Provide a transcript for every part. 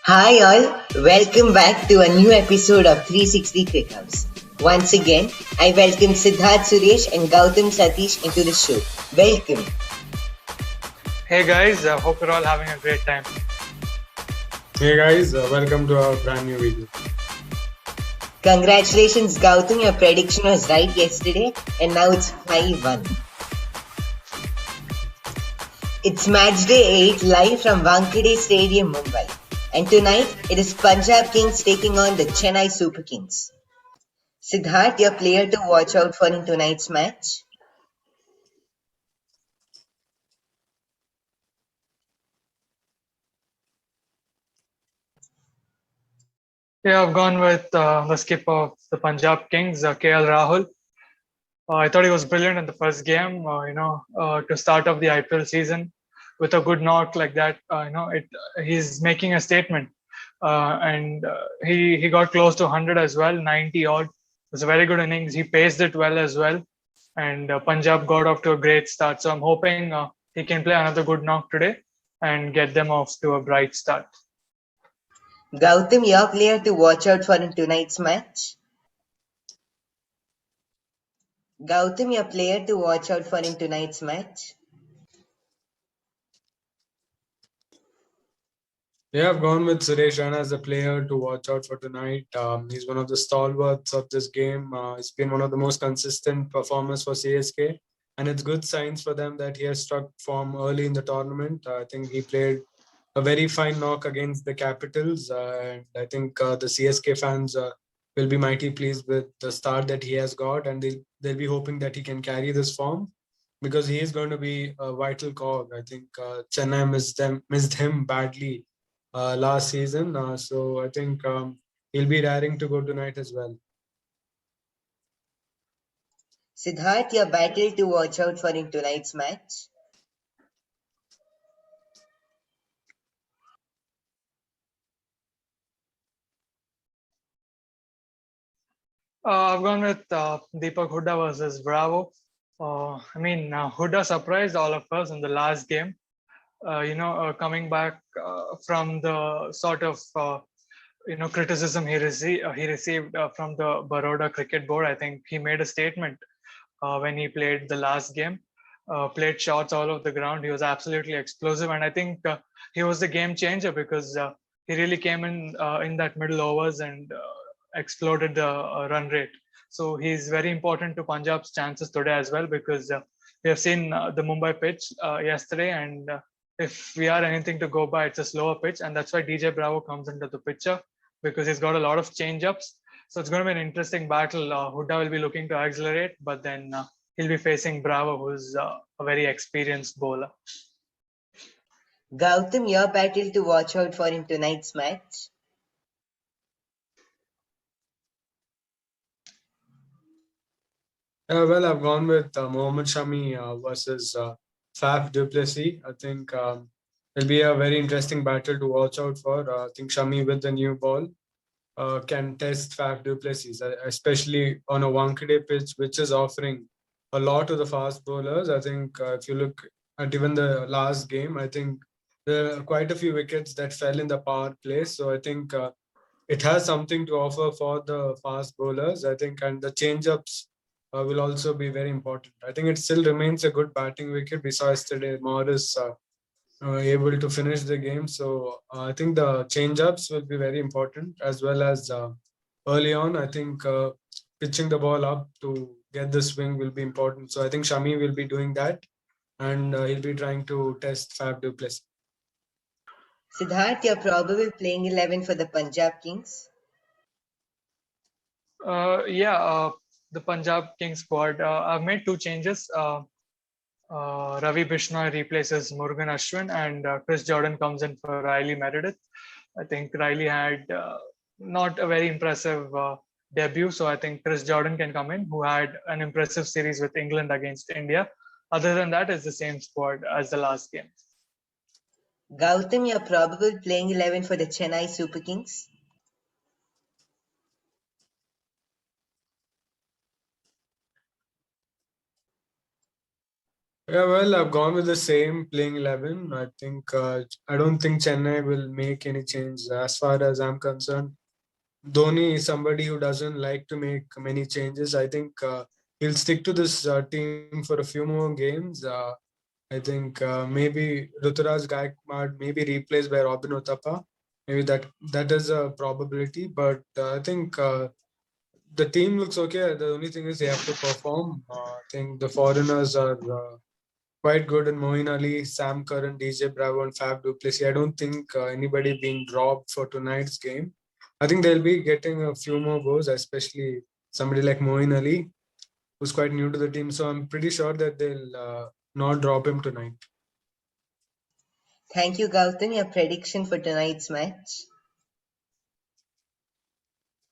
Hi all, welcome back to a new episode of 360 Crick House. Once again, I welcome Siddharth Suresh and Gautam Satish into the show. Welcome. Hey guys, hope you're all having a great time. Hey guys, welcome to our brand new video. Congratulations Gautam, your prediction was right yesterday and now it's 5-1. It's match day 8 live from Wankhede Stadium, Mumbai. And tonight it is Punjab Kings taking on the Chennai Super Kings. Siddharth, your player to watch out for in tonight's match? Yeah, I've gone with the skipper of the Punjab Kings, KL Rahul. I thought he was brilliant in the first game. To start off the IPL season with a good knock like that, he's making a statement, and he got close to 100 as well, 90 odd. It was a very good innings. He paced it well as well, and Punjab got off to a great start. So I'm hoping he can play another good knock today and get them off to a bright start. Gautam, your player to watch out for in tonight's match? Gautam, your player to watch out for in tonight's match? Yeah, I've gone with Suresh Raina as a player to watch out for tonight. He's one of the stalwarts of this game. He's been one of the most consistent performers for CSK, and it's good signs for them that he has struck form early in the tournament. I think he played a very fine knock against the Capitals, and I think the CSK fans will be mighty pleased with the start that he has got, and they'll be hoping that he can carry this form because he is going to be a vital cog. I think Chennai missed him badly last season. So I think he'll be raring to go tonight as well. Siddharth, your battle to watch out for in tonight's match? I've gone with Deepak Hooda versus Bravo. Hooda surprised all of us in the last game. Coming back from the sort of criticism he received from the Baroda Cricket Board. I think he made a statement when he played the last game. Played shots all over the ground. He was absolutely explosive, and I think he was the game changer because he really came in that middle overs and exploded the run rate. So he's very important to Punjab's chances today as well because we have seen the Mumbai pitch yesterday, and if we are anything to go by, it's a slower pitch, and that's why DJ Bravo comes into the picture because he's got a lot of change ups. So it's going to be an interesting battle. Hooda will be looking to accelerate, but then he'll be facing Bravo, who's a very experienced bowler. Gautam, your battle to watch out for in tonight's match? Well, I've gone with Mohammad Shami versus Faf du Plessis. I think it'll be a very interesting battle to watch out for. I think Shami with the new ball can test Faf du Plessis, especially on a Wankhede pitch, which is offering a lot to the fast bowlers. I think if you look at even the last game, I think there are quite a few wickets that fell in the power play. So I think it has something to offer for the fast bowlers. I think, and the change-ups will also be very important. I think it still remains a good batting wicket. We saw yesterday Morris able to finish the game. So I think the change-ups will be very important as well as early on. I think pitching the ball up to get the swing will be important. So I think Shami will be doing that, and he'll be trying to test Fab du Plessis. Siddharth, your probable playing 11 for the Punjab Kings? The Punjab Kings squad. I've made two changes. Ravi Bishnoi replaces Murugan Ashwin, and Chris Jordan comes in for Riley Meredith. I think Riley had not a very impressive debut, so I think Chris Jordan can come in, who had an impressive series with England against India. Other than that, it's the same squad as the last game. Gautam, your probable playing 11 for the Chennai Super Kings? Yeah, well, I've gone with the same playing 11. I think I don't think Chennai will make any change as far as I'm concerned. Dhoni is somebody who doesn't like to make many changes. I think he'll stick to this team for a few more games. I think maybe Ruturaj Gaikwad may be replaced by Robin Uthappa. Maybe that is a probability, but I think the team looks okay. The only thing is they have to perform. I think the foreigners are quite good in Moeen Ali, Sam Curran, DJ Bravo, and Fab Duplessis. I don't think anybody being dropped for tonight's game. I think they'll be getting a few more goals, especially somebody like Moeen Ali, who's quite new to the team. So I'm pretty sure that they'll not drop him tonight. Thank you, Gautam. Your prediction for tonight's match?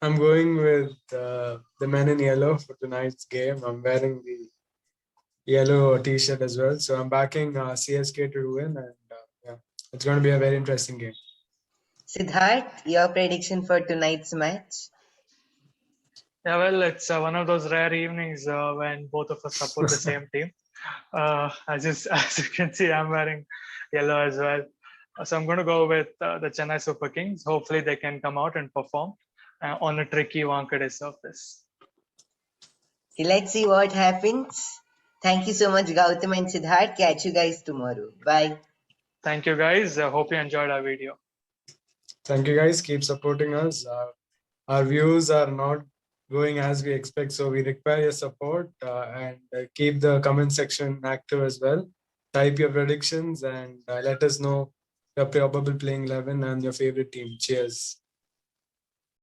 I'm going with the men in yellow for tonight's game. I'm wearing the yellow t-shirt as well. So I'm backing CSK to win, and yeah, it's going to be a very interesting game. Siddharth, your prediction for tonight's match? Yeah, well, it's one of those rare evenings when both of us support the same team. As you can see, I'm wearing yellow as well. So I'm going to go with the Chennai Super Kings. Hopefully, they can come out and perform on a tricky Wankhede surface. Let's see what happens. Thank you so much, Gautam and Siddharth. Catch you guys tomorrow. Bye. Thank you, guys. I hope you enjoyed our video. Thank you, guys. Keep supporting us. Our views are not going as we expect, so we require your support and keep the comment section active as well. Type your predictions and let us know your probable playing 11 and your favorite team. Cheers.